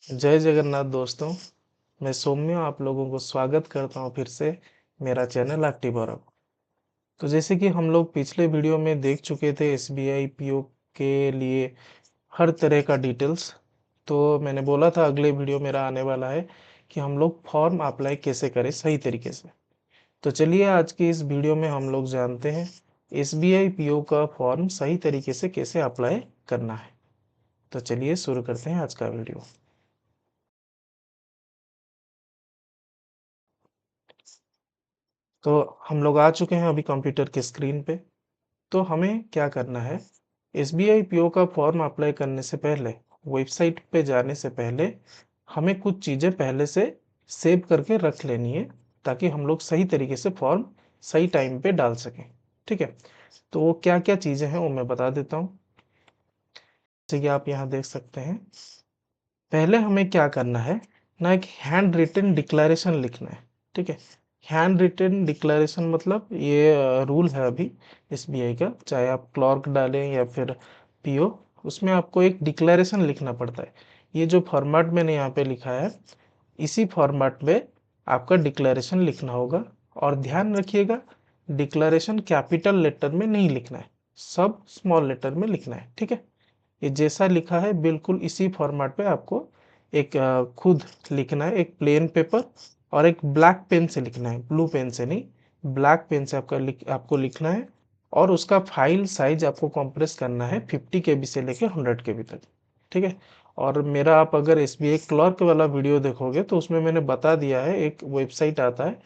जय जगन्नाथ दोस्तों। मैं सौम्य आप लोगों को स्वागत करता हूं फिर से मेरा चैनल एक्टिव और अब। तो जैसे कि हम लोग पिछले वीडियो में देख चुके थे एसबीआई पीओ के लिए हर तरह का डिटेल्स। तो मैंने बोला था अगले वीडियो मेरा आने वाला है कि हम लोग फॉर्म अप्लाई कैसे करें सही तरीके से। तो चलिए आज की इस वीडियो में हम लोग जानते हैं एसबीआई पीओ का फॉर्म सही तरीके से कैसे अप्लाई करना है। तो चलिए शुरू करते हैं आज का वीडियो। तो हम लोग आ चुके हैं अभी कंप्यूटर के स्क्रीन पे। तो हमें क्या करना है, एसबीआई पीओ का फॉर्म अप्लाई करने से पहले वेबसाइट पे जाने से पहले हमें कुछ चीज़ें पहले से सेव करके रख लेनी है ताकि हम लोग सही तरीके से फॉर्म सही टाइम पे डाल सकें। ठीक है, तो वो क्या क्या चीज़ें हैं वो मैं बता देता हूँ। जैसे कि आप यहाँ देख सकते हैं, पहले हमें क्या करना है ना, एक हैंड रिटन डिक्लेरेशन लिखना है। ठीक है, हैंड रिटन डिक्लेरेशन मतलब ये रूल है अभी एसबीआई का, चाहे आप क्लर्क डालें या फिर पीओ, उसमें आपको एक डिक्लेरेशन लिखना पड़ता है। ये जो फॉर्मेट मैंने यहाँ पे लिखा है इसी फॉर्मेट में आपका डिक्लेरेशन लिखना होगा। और ध्यान रखिएगा, डिक्लेरेशन कैपिटल लेटर में नहीं लिखना है, सब स्मॉल लेटर में लिखना है। ठीक है, ये जैसा लिखा है बिल्कुल इसी फॉर्मेट पे आपको एक खुद लिखना है। एक प्लेन पेपर और एक ब्लैक पेन से लिखना है, ब्लू पेन से नहीं, ब्लैक पेन से आपको लिखना है। और उसका फाइल साइज आपको कंप्रेस करना है 50 केबी से लेके 100 केबी तक। ठीक है, और मेरा आप अगर एसबीआई क्लर्क वाला वीडियो देखोगे तो उसमें मैंने बता दिया है, एक वेबसाइट आता है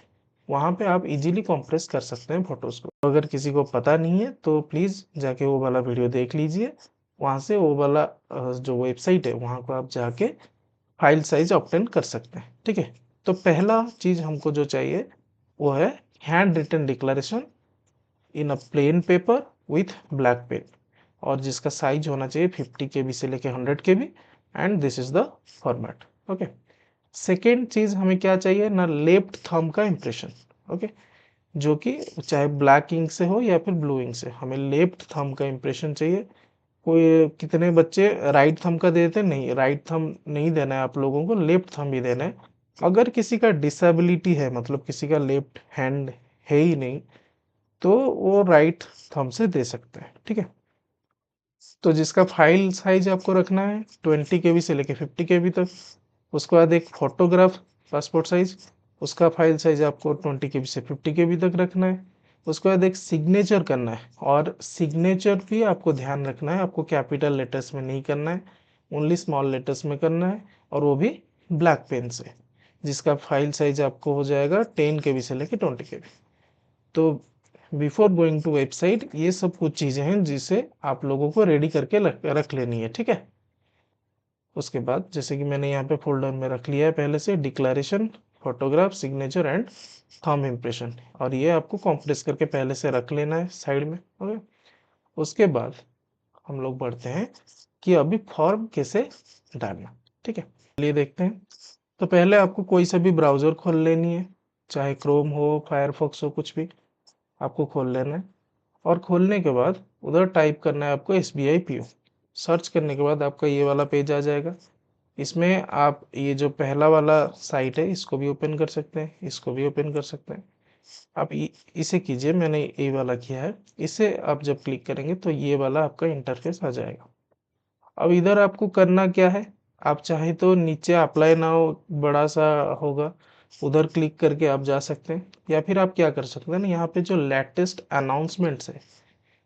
वहाँ पे आप इजीली कंप्रेस कर सकते हैं फोटोज को। अगर किसी को पता नहीं है तो प्लीज़ जाके वो वाला वीडियो देख लीजिए, वहाँ से वो वाला जो वेबसाइट है वहाँ को आप जाके फाइल साइज ऑब्टेन कर सकते हैं। ठीक है, तो पहला चीज़ हमको जो चाहिए वो है hand written declaration in a plain paper with black pen, और जिसका साइज होना चाहिए 50 केबी से लेके 100 KB, and this is the format. Okay, second चीज़ हमें क्या चाहिए ना, लेफ्ट थंब का इम्प्रेशन। ओके, जो कि चाहे ब्लैक इंक से हो या फिर ब्लू इंक से, हमें लेफ्ट थंब का इम्प्रेशन चाहिए। कोई कितने बच्चे राइट थंब का देते हैं, नहीं, राइट थंब नहीं देना है आप लोगों को, लेफ्ट थंब ही देना है। अगर किसी का डिसेबिलिटी है, मतलब किसी का लेफ्ट हैंड है ही नहीं, तो वो राइट थंब से दे सकते हैं। ठीक है, तो जिसका फाइल साइज आपको रखना है 20 केबी से लेके 50 केबी तक। उसके बाद एक फोटोग्राफ पासपोर्ट साइज, उसका फाइल साइज आपको 20 केबी से 50 केबी तक रखना है। उसके बाद एक सिग्नेचर करना है, और सिग्नेचर भी आपको ध्यान रखना है, आपको कैपिटल लेटर्स में नहीं करना है, ओनली स्मॉल लेटर्स में करना है, और वो भी ब्लैक पेन से, जिसका फाइल साइज आपको हो जाएगा 10 केबी से लेके 20 केबी। तो बिफोर गोइंग टू वेबसाइट ये सब कुछ चीज़ें हैं जिसे आप लोगों को रेडी करके रख लेनी है। ठीक है, उसके बाद जैसे कि मैंने यहाँ पे फोल्डर में रख लिया है पहले से, declaration, photograph, signature and thumb impression, और ये आपको कॉम्प्रेस करके पहले से रख लेना है साइड में। ओके, उसके बाद हम लोग बढ़ते हैं कि अभी फॉर्म कैसे डालना। ठीक है, चलिए देखते हैं। तो पहले आपको कोई सा भी ब्राउज़र खोल लेनी है, चाहे क्रोम हो, फायरफॉक्स हो, कुछ भी आपको खोल लेना है। और खोलने के बाद उधर टाइप करना है आपको एसबीआई पीओ। सर्च करने के बाद आपका ये वाला पेज आ जाएगा। इसमें आप ये जो पहला वाला साइट है इसको भी ओपन कर सकते हैं, इसको भी ओपन कर सकते हैं। आप इसे कीजिए, मैंने ये वाला किया है। इसे आप जब क्लिक करेंगे तो ये वाला आपका इंटरफेस आ जाएगा। अब इधर आपको करना क्या है, आप चाहे तो नीचे अप्लाई नाउ बड़ा सा होगा, उधर क्लिक करके आप जा सकते हैं, या फिर आप क्या कर सकते हैं ना, यहाँ पे जो लेटेस्ट अनाउंसमेंट्स है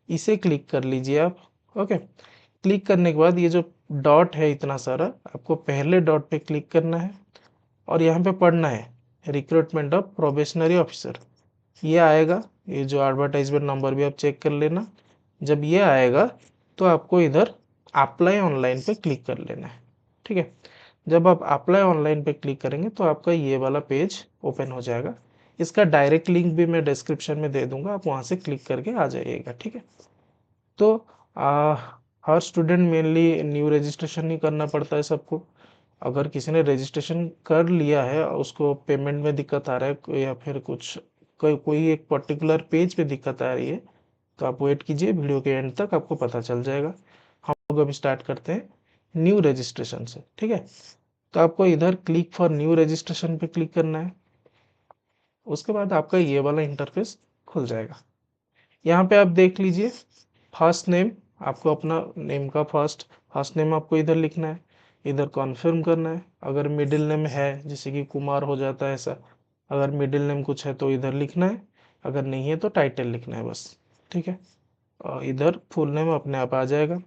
इसे क्लिक कर लीजिए आप। ओके, क्लिक करने के बाद ये जो डॉट है इतना सारा, आपको पहले डॉट पे क्लिक करना है, और यहाँ पे पढ़ना है रिक्रूटमेंट ऑफ प्रोबेशनरी ऑफिसर। ये आएगा, ये जो एडवर्टाइजमेंट नंबर भी आप चेक कर लेना। जब ये आएगा तो आपको इधर अप्लाई ऑनलाइन पे क्लिक कर लेना है। ठीक है, जब आप अप्लाई ऑनलाइन पे क्लिक करेंगे तो आपका ये वाला पेज ओपन हो जाएगा। इसका डायरेक्ट लिंक भी मैं डिस्क्रिप्शन में दे दूंगा, आप वहाँ से क्लिक करके आ जाइएगा। ठीक है, तो हर स्टूडेंट मेनली न्यू रजिस्ट्रेशन ही करना पड़ता है सबको। अगर किसी ने रजिस्ट्रेशन कर लिया है और उसको पेमेंट में दिक्कत आ रहा है, या फिर कुछ कोई एक पर्टिकुलर पेज पे दिक्कत आ रही है, तो आप वेट कीजिए, वीडियो के एंड तक आपको पता चल जाएगा। हम लोग अभी स्टार्ट करते हैं न्यू रजिस्ट्रेशन से। ठीक है, तो आपको इधर क्लिक फॉर न्यू रजिस्ट्रेशन पे क्लिक करना है। उसके बाद आपका ये वाला इंटरफेस खुल जाएगा। यहाँ पे आप देख लीजिए, फर्स्ट नेम, आपको अपना नेम का फर्स्ट नेम आपको इधर लिखना है, इधर कॉन्फर्म करना है। अगर मिडिल नेम है, जैसे कि कुमार हो जाता है ऐसा, अगर मिडिल नेम कुछ है तो इधर लिखना है, अगर नहीं है तो टाइटल लिखना है बस, ठीक है। और इधर फुल नेम अपने आप आ जाएगा।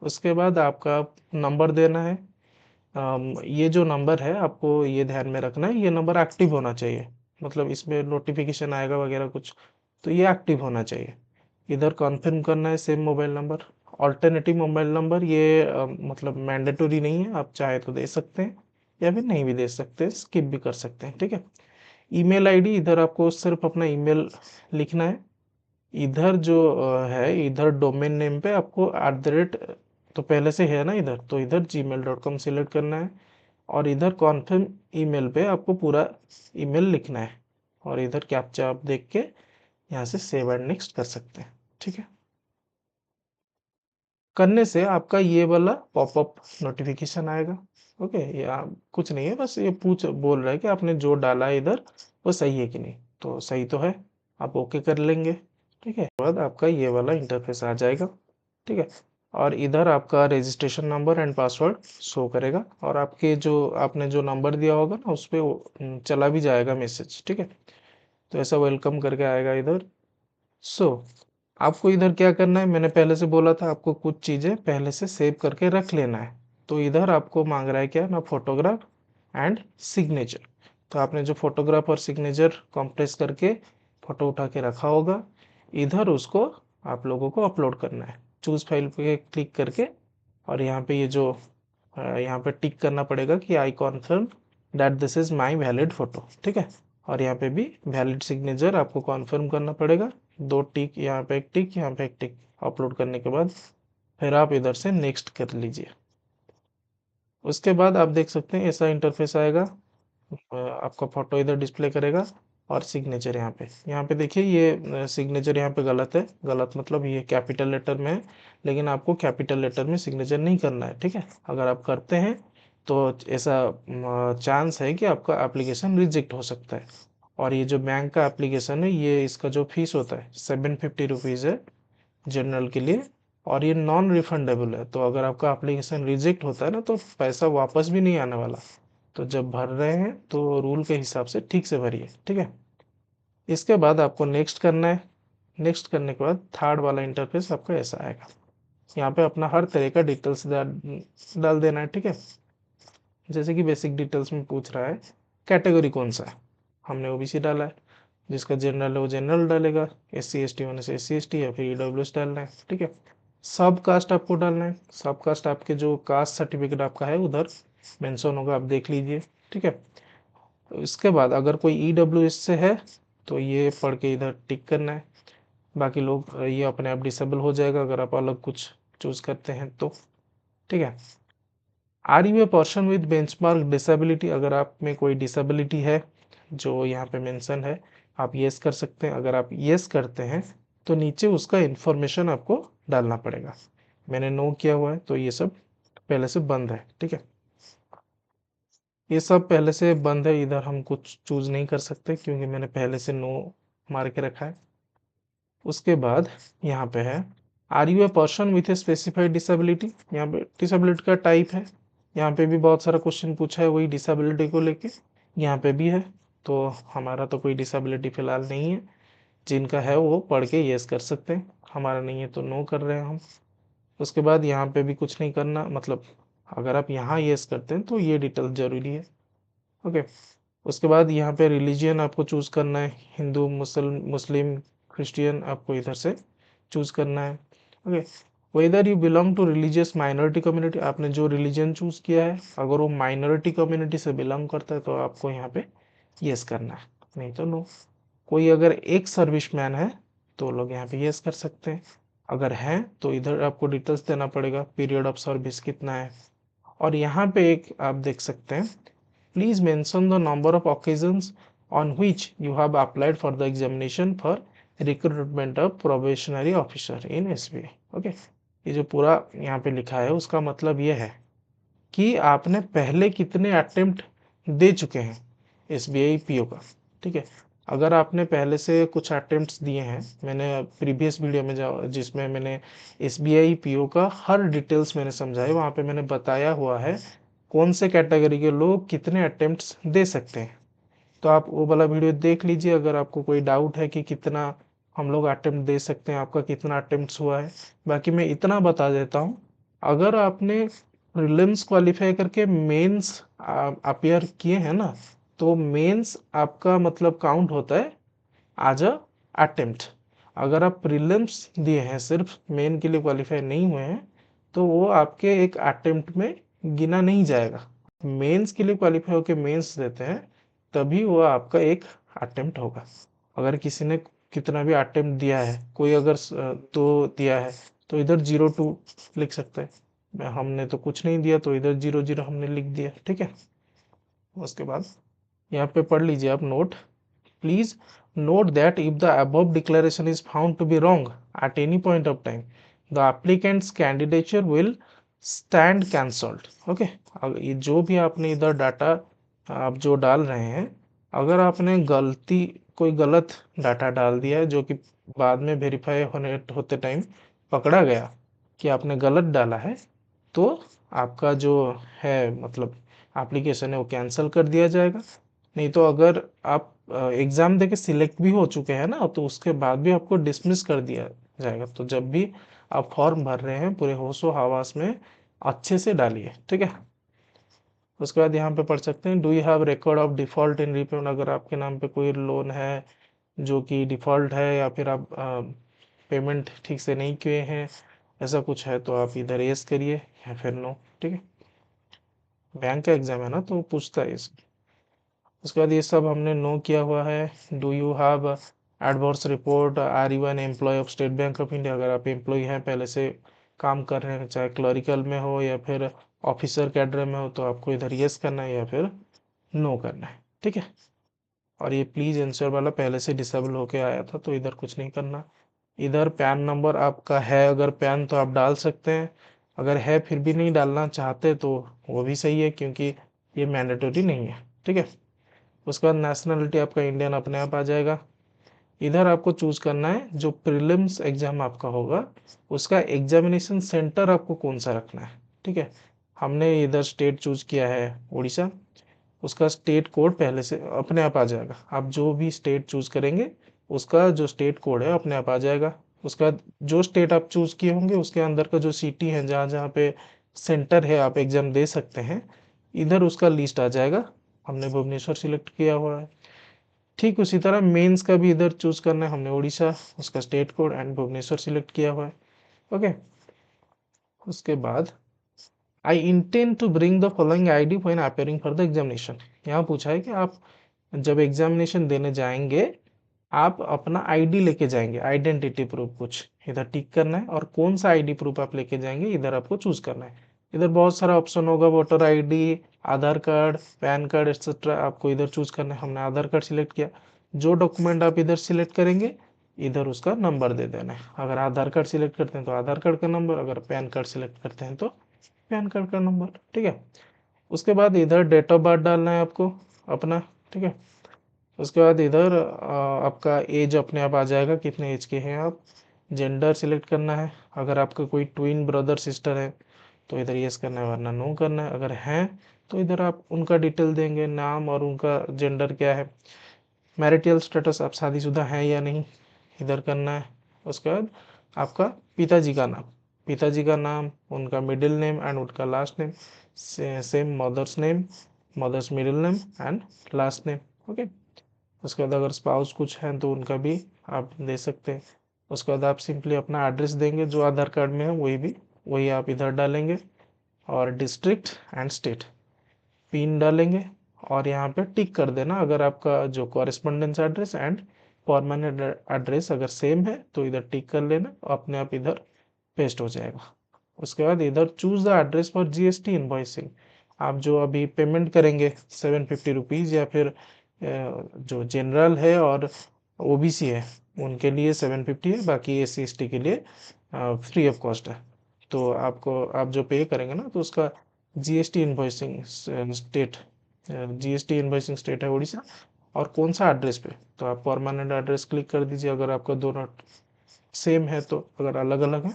उसके बाद आपका नंबर देना है। ये जो नंबर है आपको ये ध्यान में रखना है, ये नंबर एक्टिव होना चाहिए, मतलब इसमें नोटिफिकेशन आएगा वगैरह कुछ, तो ये एक्टिव होना चाहिए। इधर कॉन्फर्म करना है same mobile number. Alternative mobile number ये मतलब मैंडेटरी नहीं है, आप चाहे तो दे सकते हैं या फिर नहीं भी दे सकते हैं, स्किप भी कर सकते हैं, ठीक है। ईमेल आईडी, इधर आपको सिर्फ अपना ईमेल लिखना है। इधर जो है, इधर डोमेन नेम पे आपको @ तो पहले से है ना इधर, तो इधर gmail.com सिलेक्ट करना है और इधर कॉन्फर्म ईमेल पे आपको पूरा ईमेल लिखना है और इधर कैप्चा आप देख के यहाँ से सेव एंड नेक्स्ट कर सकते हैं, ठीक है। करने से आपका ये वाला पॉपअप नोटिफिकेशन आएगा। ओके, ये कुछ नहीं है, बस ये बोल रहा है कि आपने जो डाला है इधर वो सही है कि नहीं, तो सही तो है, आप ओके कर लेंगे, ठीक है। बाद आपका ये वाला इंटरफेस आ जाएगा, ठीक है। और इधर आपका registration number and password show करेगा और आपके जो आपने जो नंबर दिया होगा ना उस पर चला भी जाएगा मैसेज, ठीक है। तो ऐसा वेलकम करके आएगा इधर। सो आपको इधर क्या करना है, मैंने पहले से बोला था आपको कुछ चीज़ें पहले से सेव करके रख लेना है। तो इधर आपको मांग रहा है क्या ना, फोटोग्राफ एंड सिग्नेचर। तो आपने जो फोटोग्राफ और सिग्नेचर कंप्रेस करके फोटो उठा के रखा होगा, इधर उसको आप लोगों को अपलोड करना है। चूज फाइल पे क्लिक करके और यहाँ पे ये जो यहाँ पे टिक करना पड़ेगा कि I confirm that this is my valid photo, ठीक है। और यहाँ पे भी वैलिड सिग्नेचर आपको कॉन्फर्म करना पड़ेगा, 2 टिक, यहाँ पे एक टिक, यहाँ पे एक टिक। अपलोड करने के बाद फिर आप इधर से नेक्स्ट कर लीजिए। उसके बाद आप देख सकते हैं ऐसा इंटरफेस आएगा। आपका फोटो इधर डिस्प्ले करेगा और सिग्नेचर यहाँ पे देखिए, ये सिग्नेचर यहाँ पे गलत है, गलत मतलब ये कैपिटल लेटर में है, लेकिन आपको कैपिटल लेटर में सिग्नेचर नहीं करना है, ठीक है। अगर आप करते हैं तो ऐसा चांस है कि आपका एप्लीकेशन रिजेक्ट हो सकता है। और ये जो बैंक का एप्लीकेशन है, ये इसका जो फीस होता है 750 रुपीज़ है जनरल के लिए, और ये नॉन रिफंडेबल है। तो अगर आपका एप्लीकेशन रिजेक्ट होता है ना, तो पैसा वापस भी नहीं आने वाला। तो जब भर रहे हैं तो रूल के हिसाब से ठीक से भरिए, ठीक है। इसके बाद आपको नेक्स्ट करना है। नेक्स्ट करने के बाद थर्ड वाला इंटरफेस आपका ऐसा आएगा। यहाँ पे अपना हर तरह का डिटेल्स डाल देना है, ठीक है। जैसे कि बेसिक डिटेल्स में पूछ रहा है कैटेगरी कौन सा है, हमने ओबीसी डाला है। जिसका जनरल है वो जनरल डालेगा, SC ST होने से SC ST या फिर EWS डालना है, ठीक है। सब कास्ट आपको डालना है, सब कास्ट आपके जो कास्ट सर्टिफिकेट आपका है उधर मेंशन होगा, आप देख लीजिए, ठीक है। इसके बाद अगर कोई EWS से है तो ये पढ़ के इधर टिक करना है। बाकी लोग ये अपने आप डिसेबल हो जाएगा अगर आप अलग कुछ चूज करते हैं तो, ठीक है। Are you a person with benchmark disability, अगर आप में कोई डिसेबिलिटी है जो यहाँ पे मेंशन है, आप यस कर सकते हैं। अगर आप यस करते हैं तो नीचे उसका इंफॉर्मेशन आपको डालना पड़ेगा। मैंने नो किया हुआ है तो ये सब पहले से बंद है, ठीक है। ये सब पहले से बंद है, इधर हम कुछ चूज नहीं कर सकते क्योंकि मैंने पहले से नो मार के रखा है। उसके बाद यहाँ पे है are you a person with a specified disability, यहाँ पे डिसेबिलिटी का टाइप है। यहाँ पे भी बहुत सारा क्वेश्चन पूछा है वही डिसेबिलिटी को लेके, यहाँ पे भी है। तो हमारा तो कोई डिसेबिलिटी फिलहाल नहीं है, जिनका है वो पढ़ के यस कर सकते हैं, हमारा नहीं है तो नो कर रहे हैं हम। उसके बाद यहाँ पे भी कुछ नहीं करना, मतलब अगर आप यहाँ यस करते हैं तो ये डिटेल जरूरी है, ओके। उसके बाद यहाँ पे रिलीजियन आपको चूज करना है, हिंदू, मुस्लिम, क्रिश्चियन, आपको इधर से चूज करना है, okay. Whether you belong to religious minority community, आपने जो रिलीजन चूज किया है अगर वो माइनॉरिटी कम्युनिटी से बिलोंग करता है तो आपको यहाँ पे यस करना है, नहीं तो नो। कोई अगर एक सर्विसमैन है तो लोग यहाँ पे यस कर सकते हैं, अगर हैं तो इधर आपको डिटेल्स देना पड़ेगा, पीरियड ऑफ सर्विस कितना है। और यहाँ पे एक आप देख सकते हैं, please mention the number of occasions on which you have applied for the examination for recruitment of probationary officer in SBI, okay. ये जो पूरा यहाँ पे लिखा है उसका मतलब ये है कि आपने पहले कितने अटेम्प्ट दे चुके हैं एसबीआई पीओ का। ठीक है, अगर आपने पहले से कुछ अटेम्प्ट्स दिए हैं, मैंने प्रीवियस वीडियो में जिसमें मैंने एसबीआई पीओ का हर डिटेल्स मैंने समझाई, वहाँ पे मैंने बताया हुआ है कौन से कैटेगरी के लोग कितने अटेम्प्ट्स दे सकते हैं। तो आप वो वाला वीडियो देख लीजिए अगर आपको कोई डाउट है कि कितना हम लोग अटेम्प्ट दे सकते हैं, आपका कितना अटेम्प्ट्स हुआ है। बाकी मैं इतना बता देता हूँ, अगर आपने प्रीलिम्स क्वालिफाई करके मेंस अपियर किए हैं ना, तो मेंस आपका मतलब काउंट होता है एज अ अटेम्प्ट। अगर आप प्रीलिम्स दिए हैं, सिर्फ मेन के लिए क्वालिफाई नहीं हुए हैं, तो वो आपके एक अटेम्प्ट में गिना नहीं जाएगा। मेंस के लिए क्वालिफाई होकर मेंस देते हैं, तभी वो आपका एक अटेम्प्ट होगा। अगर किसी ने कितना भी अटेम्प्ट दिया है, कोई अगर दो दिया है, तो इधर 02 लिख सकता है। हमने तो कुछ नहीं दिया, तो इधर 00 हमने लिख दिया। ठीक है, उसके बाद यहाँ पे पढ़ लीजिए आप note. Please note that if the above declaration is found to be wrong at any point of time, the applicant's candidature will stand cancelled. Okay, अब ये जो भी आपने इधर डाटा आप जो डाल रहे हैं, अगर आपने गलती कोई गलत डाटा डाल दिया है जो कि बाद में वेरीफाई होते टाइम पकड़ा गया कि आपने गलत डाला है, तो आपका जो है मतलब एप्लीकेशन है वो कैंसिल कर दिया जाएगा। नहीं तो अगर आप एग्जाम देके सिलेक्ट भी हो चुके हैं ना, तो उसके बाद भी आपको डिसमिस कर दिया जाएगा। तो जब भी आप फॉर्म भर रहे हैं, पूरे होशो हवास में अच्छे से डालिए। ठीक है, उसके बाद यहाँ पे पढ़ सकते हैं, do you have record of default in repayment. अगर आपके नाम पे कोई लोन है जो कि डिफॉल्ट है, या फिर आप पेमेंट ठीक से नहीं किए हैं, ऐसा कुछ है, तो आप इधर यस करिए या फिर नो। ठीक है, बैंक का एग्जाम है ना, तो पूछता है इस। उसके बाद ये सब हमने नो किया हुआ है। Do you have adverse report, are you an employ of State Bank of India. अगर आप एम्प्लॉय हैं, पहले से काम कर रहे हैं, चाहे क्लरिकल में हो या फिर ऑफिसर कैडर में हो, तो आपको इधर यस करना है या फिर नो करना है। ठीक है, और ये प्लीज आंसर वाला पहले से डिसेबल होके आया था, तो इधर कुछ नहीं करना। इधर पैन नंबर आपका है, अगर पैन तो आप डाल सकते हैं, अगर है फिर भी नहीं डालना चाहते तो वो भी सही है, क्योंकि ये मैंडेटरी नहीं है। ठीक है, उसके बाद नेशनलिटी आपका इंडियन अपने आप आ जाएगा। इधर आपको चूज करना है जो प्रीलिम्स एग्जाम आपका होगा, उसका एग्जामिनेशन सेंटर आपको कौन सा रखना है। ठीक है, हमने इधर स्टेट चूज किया है उड़ीसा, उसका स्टेट कोड पहले से अपने आप आ जाएगा। आप जो भी स्टेट चूज करेंगे, उसका जो स्टेट कोड है अपने आप आ जाएगा। उसके बाद जो स्टेट आप चूज किए होंगे, उसके अंदर का जो सिटी है जहाँ जहाँ पे सेंटर है आप एग्जाम दे सकते हैं, इधर उसका लिस्ट आ जाएगा। हमने भुवनेश्वर सिलेक्ट किया हुआ है। ठीक उसी तरह मेंस का भी इधर चूज करना है, हमने उड़ीसा, उसका state code and Bhubaneswar select किया हुआ है। ओके, उसके बाद I intend to bring the following ID when appearing for the examination. यहाँ पूछा है कि आप जब एग्जामिनेशन देने जाएंगे, आप अपना आईडी लेके जाएंगे, आइडेंटिटी प्रूफ कुछ इधर टिक करना है, और कौन सा आईडी प्रूफ आप लेके जाएंगे इधर आपको चूज करना है। इधर बहुत सारा ऑप्शन होगा, वोटर आईडी, आधार कार्ड, पैन कार्ड एक्सेट्रा, आपको इधर चूज करना है। हमने आधार कार्ड सिलेक्ट किया। जो डॉक्यूमेंट आप इधर सिलेक्ट करेंगे, इधर उसका नंबर दे देना है। अगर आधार कार्ड सिलेक्ट करते हैं तो आधार कार्ड का नंबर, अगर पैन कार्ड सिलेक्ट करते हैं तो पैन कार्ड का नंबर। ठीक है, उसके बाद इधर डेट ऑफ बर्थ डालना है आपको अपना। ठीक है, उसके बाद इधर आपका एज अपने आप आ जाएगा, कितने एज के हैं आप। जेंडर सिलेक्ट करना है, अगर आपका कोई ट्विन ब्रदर सिस्टर है तो इधर यस करना है, वरना नो करना है। अगर हैं तो इधर आप उनका डिटेल देंगे, नाम और उनका जेंडर क्या है। मैरिटल स्टेटस, आप शादीशुदा हैं या नहीं, इधर करना है। उसके बाद आपका पिताजी का नाम, पिताजी का नाम, उनका मिडिल नेम एंड उनका last name, same mother's name, mother's middle name and last name. Okay, उसके बाद अगर स्पाउस कुछ हैं तो उनका भी आप दे सकते हैं। उसके बाद आप सिंपली अपना एड्रेस देंगे जो आधार कार्ड में है, वही आप इधर डालेंगे, और डिस्ट्रिक्ट एंड स्टेट पिन डालेंगे, और यहाँ पे टिक कर देना अगर आपका जो correspondence address and permanent address अगर सेम है, तो इधर टिक कर लेना, अपने आप इधर पेस्ट हो जाएगा। उसके बाद इधर choose the address for GST invoicing. आप जो अभी पेमेंट करेंगे 750 रुपीज़, या फिर जो जनरल है और ओबीसी है उनके लिए 750 है, बाकी एससी एसटी के लिए फ्री ऑफ कॉस्ट है। तो आपको आप जो पे करेंगे ना, तो उसका GST invoicing state, GST invoicing state है उड़ीसा, और कौन सा एड्रेस पे, तो आप परमानेंट एड्रेस क्लिक कर दीजिए। अगर आपका दोनों सेम है तो, अगर अलग अलग है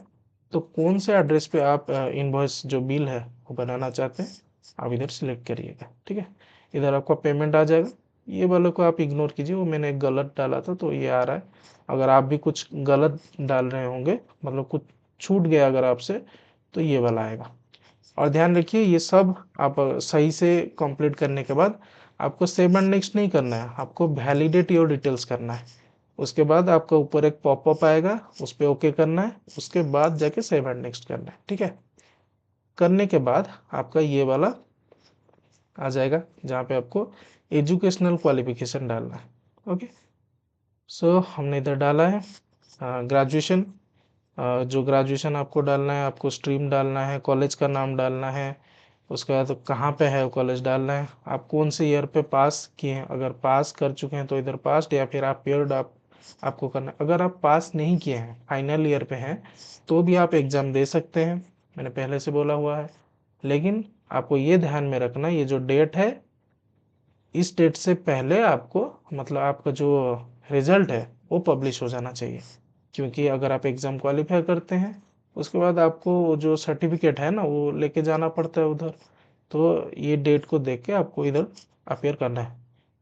तो कौन से एड्रेस पे आप इनवॉइस जो बिल है वो बनाना चाहते हैं, आप इधर सिलेक्ट करिएगा। ठीक है, इधर आपका पेमेंट आ जाएगा। ये वाले को आप इग्नोर कीजिए, वो मैंने गलत डाला था तो ये आ रहा है। अगर आप भी कुछ गलत डाल रहे होंगे, मतलब कुछ छूट गया अगर आपसे, तो ये वाला आएगा। और ध्यान रखिए ये सब आप सही से कंप्लीट करने के बाद आपको सेव एंड नेक्स्ट नहीं करना है, आपको वैलिडेट योर डिटेल्स करना है। उसके बाद आपका ऊपर एक पॉपअप आएगा, उस पर ओके करना है, उसके बाद जाके सेव एंड नेक्स्ट करना है। ठीक है, करने के बाद आपका ये वाला आ जाएगा जहाँ पे आपको एजुकेशनल क्वालिफिकेशन डालना है। ओके, सो हमने इधर डाला है ग्रेजुएशन। जो ग्रेजुएशन आपको डालना है, आपको स्ट्रीम डालना है, कॉलेज का नाम डालना है, उसके बाद कहाँ पे है वो कॉलेज डालना है, आप कौन से ईयर पे पास किए हैं, अगर पास कर चुके हैं तो इधर पास, या फिर आप पेयर्ड आपको करना है। अगर आप पास नहीं किए हैं, फाइनल ईयर पे हैं, तो भी आप एग्ज़ाम दे सकते हैं, मैंने पहले से बोला हुआ है। लेकिन आपको ये ध्यान में रखना, ये जो डेट है, इस डेट से पहले आपको, मतलब आपका जो रिजल्ट है वो पब्लिश हो जाना चाहिए। क्योंकि अगर आप एग्ज़ाम क्वालिफाई करते हैं, उसके बाद आपको जो सर्टिफिकेट है ना वो लेके जाना पड़ता है उधर। तो ये डेट को देख के आपको इधर अपेयर करना है।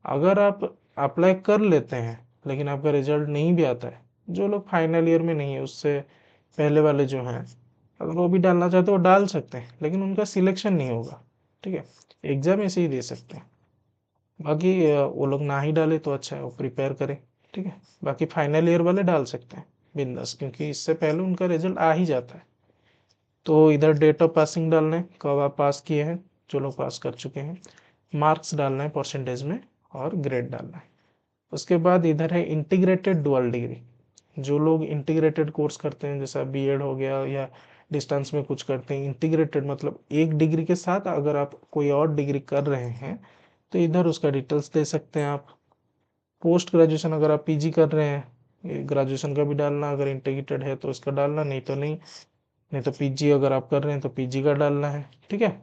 अगर आप अप्लाई कर लेते हैं लेकिन आपका रिजल्ट नहीं भी आता है, जो लोग फाइनल ईयर में नहीं है उससे पहले वाले जो हैं, अगर वो भी डालना चाहते हैं वो डाल सकते हैं, लेकिन उनका सिलेक्शन नहीं होगा। ठीक है, एग्ज़ाम ऐसे ही दे सकते हैं। बाकी वो लोग ना ही डाले तो अच्छा है, वो प्रिपेयर करें। ठीक है, बाकी फाइनल ईयर वाले डाल सकते हैं बिंदास, क्योंकि इससे पहले उनका रिजल्ट आ ही जाता है। तो इधर डेट ऑफ पासिंग डालना है, कब आप पास किए हैं, जो लोग पास कर चुके हैं, मार्क्स डालना है परसेंटेज में, और ग्रेड डालना है। उसके बाद इधर है इंटीग्रेटेड डुअल डिग्री। जो लोग इंटीग्रेटेड कोर्स करते हैं, जैसा बीएड हो गया या डिस्टेंस में कुछ करते हैं, इंटीग्रेटेड मतलब एक डिग्री के साथ अगर आप कोई और डिग्री कर रहे हैं, तो इधर उसका डिटेल्स दे सकते हैं आप। पोस्ट ग्रेजुएशन अगर आप पीजी कर रहे हैं, ग्रेजुएशन का भी डालना, अगर इंटीग्रेटेड है तो इसका डालना, नहीं तो नहीं। नहीं तो पीजी अगर आप कर रहे हैं तो पीजी का डालना है। ठीक है,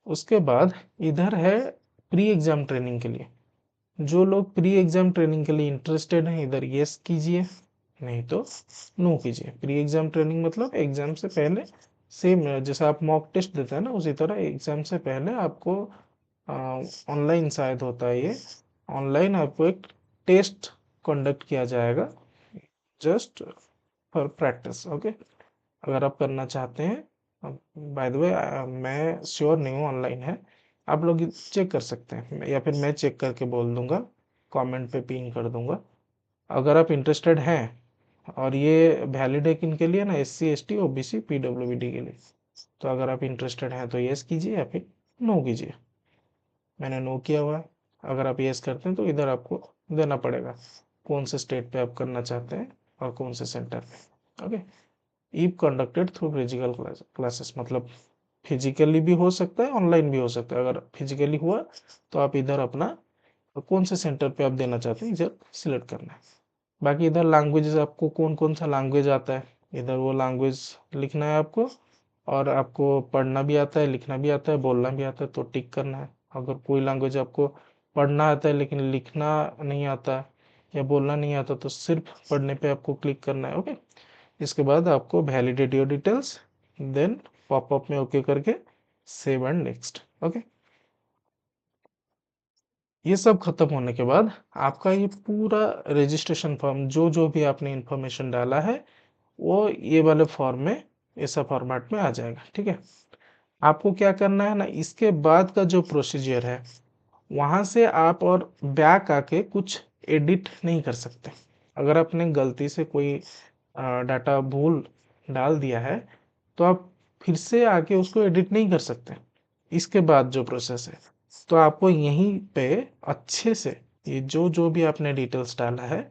उसके बाद इधर है प्री एग्जाम ट्रेनिंग के लिए। जो लोग प्री एग्जाम ट्रेनिंग के लिए इंटरेस्टेड हैं, इधर यस कीजिए, नहीं तो नो कीजिए। प्री एग्जाम ट्रेनिंग मतलब एग्जाम से पहले, सेम जैसे आप मॉक टेस्ट देते हैं ना, उसी तरह एग्जाम से पहले आपको ऑनलाइन शायद होता है ये, ऑनलाइन आपको एक टेस्ट कंडक्ट किया जाएगा, जस्ट फॉर प्रैक्टिस। ओके, अगर आप करना चाहते हैं, बाय द वे मैं श्योर नहीं हूँ ऑनलाइन है, आप लोग चेक कर सकते हैं, या फिर मैं चेक करके बोल दूंगा, कमेंट पे पिन कर दूंगा। अगर आप इंटरेस्टेड हैं, और ये वैलिड है किन के लिए ना, SC ST OBC PWD के लिए। तो अगर आप इंटरेस्टेड हैं तो यस कीजिए, या फिर नो कीजिए। मैंने नो किया हुआ है। अगर आप यस करते हैं तो इधर आपको देना पड़ेगा कौन से स्टेट पे आप करना चाहते हैं और कौन से सेंटर पे। Okay, if conducted through physical classes, मतलब फिजिकली भी हो सकता है, ऑनलाइन भी हो सकता है। अगर फिजिकली हुआ तो आप इधर अपना कौन से सेंटर पे आप देना चाहते हैं इधर सिलेक्ट करना है। बाकी इधर लैंग्वेजेस, आपको कौन कौन सा लैंग्वेज आता है, इधर वो लैंग्वेज लिखना है आपको। और आपको पढ़ना भी आता है, लिखना भी आता है, बोलना भी आता है, तो टिक करना है। अगर कोई लैंग्वेज आपको पढ़ना आता है लेकिन लिखना नहीं आता या बोलना नहीं आता, तो सिर्फ पढ़ने पे आपको क्लिक करना है। ओके, इसके बाद आपको validate your details, then popup में ओके करके सेव एंड नेक्स्ट। ओके, ये सब खत्म होने के बाद आपका ये पूरा रजिस्ट्रेशन फॉर्म, जो जो भी आपने इंफॉर्मेशन डाला है, वो ये वाले फॉर्म में, ऐसा फॉर्मेट में आ जाएगा। ठीक है, आपको क्या करना है ना, इसके बाद का जो प्रोसीजर है, वहां से आप और बैक आके कुछ एडिट नहीं कर सकते। अगर आपने गलती से कोई डाटा भूल डाल दिया है, तो आप फिर से आके उसको एडिट नहीं कर सकते। इसके बाद जो प्रोसेस है, तो आपको यहीं पे अच्छे से, ये जो जो भी आपने डिटेल्स डाला है,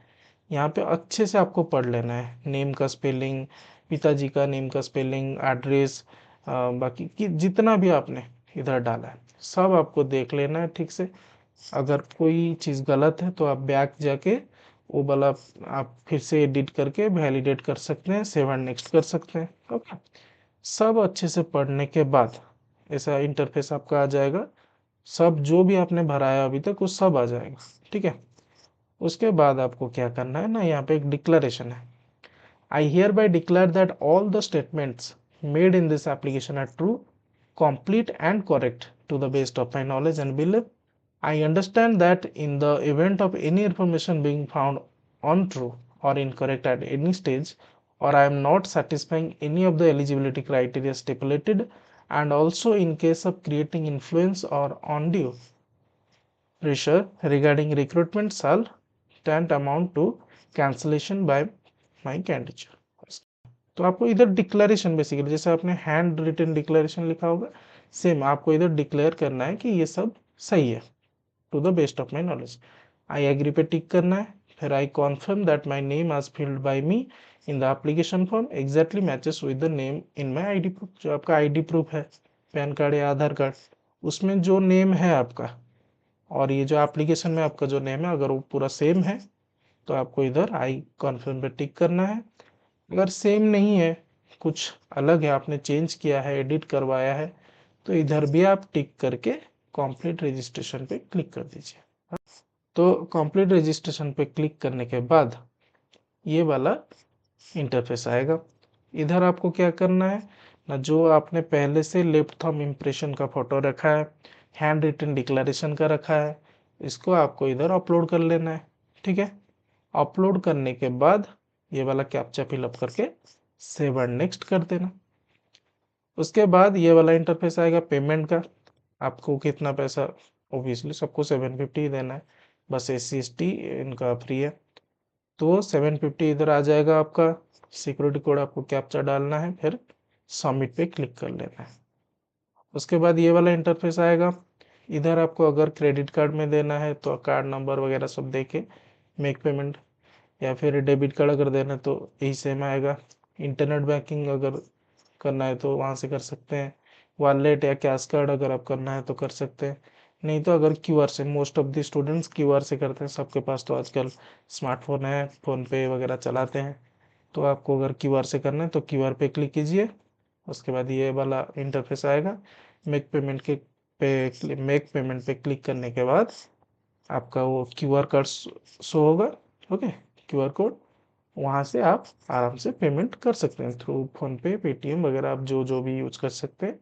यहाँ पे अच्छे से आपको पढ़ लेना है। नेम का स्पेलिंग, पिताजी का नेम का स्पेलिंग, एड्रेस, बाकी की जितना भी आपने इधर डाला है, सब आपको देख लेना है ठीक से। अगर कोई चीज़ गलत है तो आप बैक जाके वो वाला आप फिर से एडिट करके वैलिडेट कर सकते हैं, सेव एंड नेक्स्ट कर सकते हैं। ओके, सब अच्छे से पढ़ने के बाद ऐसा इंटरफेस आपका आ जाएगा। सब जो भी आपने भरा है अभी तक वो सब आ जाएगा। ठीक है, उसके बाद आपको क्या करना है ना, यहाँ पे एक डिक्लेरेशन है। I hereby declare that all the statements made in this application are true, complete and correct to the best of my knowledge and belief. I understand that in the event of any information being found untrue or incorrect at any stage, or I am not satisfying any of the eligibility criteria stipulated, and also in case of creating influence or undue pressure regarding recruitment shall stand amount to cancellation by my candidature. तो आपको इधर declaration basically जैसे आपने hand written declaration लिखा होगा, same आपको इधर declare करना है कि ये सब सही है to the best of my knowledge. I agree पे टिक करना है। फिर I confirm that my name as filled by me in the application form exactly matches with the name in my ID proof. जो आपका ID proof है, PAN card या Aadhaar card, उसमें जो नेम है आपका और ये जो एप्लीकेशन में आपका जो नेम है, अगर वो पूरा सेम है तो आपको इधर आई कॉन्फर्म पे टिक करना है। अगर सेम नहीं है, कुछ अलग है, आपने चेंज किया है, एडिट करवाया है, तो इधर भी आप टिक करके कंप्लीट रजिस्ट्रेशन पे क्लिक कर दीजिए। तो कंप्लीट रजिस्ट्रेशन पे क्लिक करने के बाद ये वाला इंटरफेस आएगा। इधर आपको क्या करना है ना, जो आपने पहले से लेफ्ट थंब इम्प्रेशन का फोटो रखा है, हैंड रिटन डिक्लेरेशन का रखा है, इसको आपको इधर अपलोड कर लेना है। ठीक है, अपलोड करने के बाद ये वाला कैप्चा फिलअप करके सेव एंड नेक्स्ट कर देना। उसके बाद ये वाला इंटरफेस आएगा पेमेंट का। आपको कितना पैसा, ओबियसली सबको 750 देना है, बस SC ST इनका फ्री है। तो 750 इधर आ जाएगा आपका। सिक्योरिटी कोड आपको कैप्चा डालना है, फिर सबमिट पे क्लिक कर लेना है। उसके बाद ये वाला इंटरफेस आएगा। इधर आपको अगर क्रेडिट कार्ड में देना है तो कार्ड नंबर वगैरह सब दे के मेक पेमेंट, या फिर डेबिट कार्ड अगर देना है तो यही सेम आएगा। इंटरनेट बैंकिंग अगर करना है तो वहाँ से कर सकते हैं। वॉलेट या कैश कार्ड अगर आप करना है तो कर सकते हैं, नहीं तो अगर QR से, most of the students QR से करते हैं, सबके पास तो आजकल स्मार्टफोन है, फ़ोन पे वगैरह चलाते हैं। तो आपको अगर QR से करना है तो QR पे क्लिक कीजिए। उसके बाद ये वाला इंटरफेस आएगा। मेक पेमेंट पे क्लिक करने के बाद आपका वो QR कोड शो होगा। ओके, QR कोड, वहाँ से आप आराम से पेमेंट कर सकते हैं थ्रू फ़ोनपे, पेटीएम वगैरह, आप जो जो भी यूज कर सकते हैं,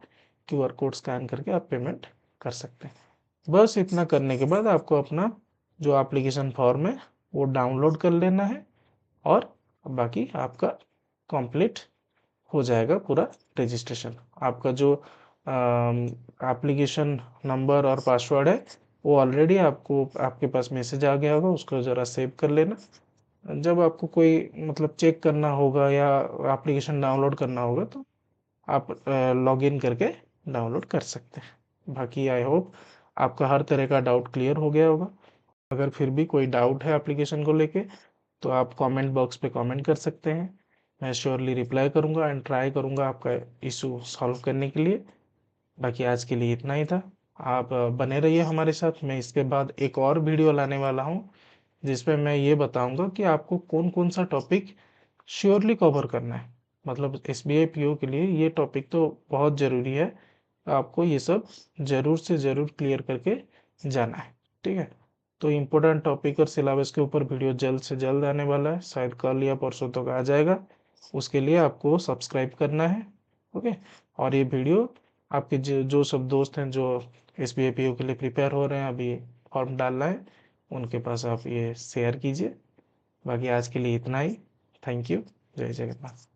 QR कोड स्कैन करके आप पेमेंट कर सकते हैं। बस इतना करने के बाद आपको अपना जो एप्लीकेशन फॉर्म है वो डाउनलोड कर लेना है, और बाकी आपका कंप्लीट हो जाएगा पूरा रजिस्ट्रेशन। आपका जो एप्लीकेशन नंबर और पासवर्ड है वो ऑलरेडी आपको आपके पास मैसेज आ गया होगा, उसको ज़रा सेव कर लेना। जब आपको कोई मतलब चेक करना होगा या एप्लीकेशन डाउनलोड करना होगा तो आप लॉगिन करके डाउनलोड कर सकते हैं। बाकी आई होप आपका हर तरह का डाउट क्लियर हो गया होगा। अगर फिर भी कोई डाउट है एप्लीकेशन को लेके तो आप कमेंट बॉक्स पे कमेंट कर सकते हैं। मैं श्योरली रिप्लाई करूंगा एंड ट्राई करूंगा आपका इशू सॉल्व करने के लिए। बाकी आज के लिए इतना ही था। आप बने रहिए हमारे साथ। मैं इसके बाद एक और वीडियो लाने वाला हूँ जिसमें मैं ये बताऊंगा कि आपको कौन कौन सा टॉपिक श्योरली कवर करना है। मतलब SBI PO के लिए ये टॉपिक तो बहुत ज़रूरी है, आपको ये सब ज़रूर से ज़रूर क्लियर करके जाना है। ठीक है, तो इम्पोर्टेंट टॉपिक और सिलेबस के ऊपर वीडियो जल्द से जल्द आने वाला है, शायद कल या परसों तक आ जाएगा। उसके लिए आपको सब्सक्राइब करना है। ओके, और ये वीडियो आपके जो सब दोस्त हैं जो SBI PO के लिए प्रिपेयर हो रहे हैं, अभी फॉर्म डालना है, उनके पास आप ये शेयर कीजिए। बाकी आज के लिए इतना ही। Thank you. जय जगन्नाथ।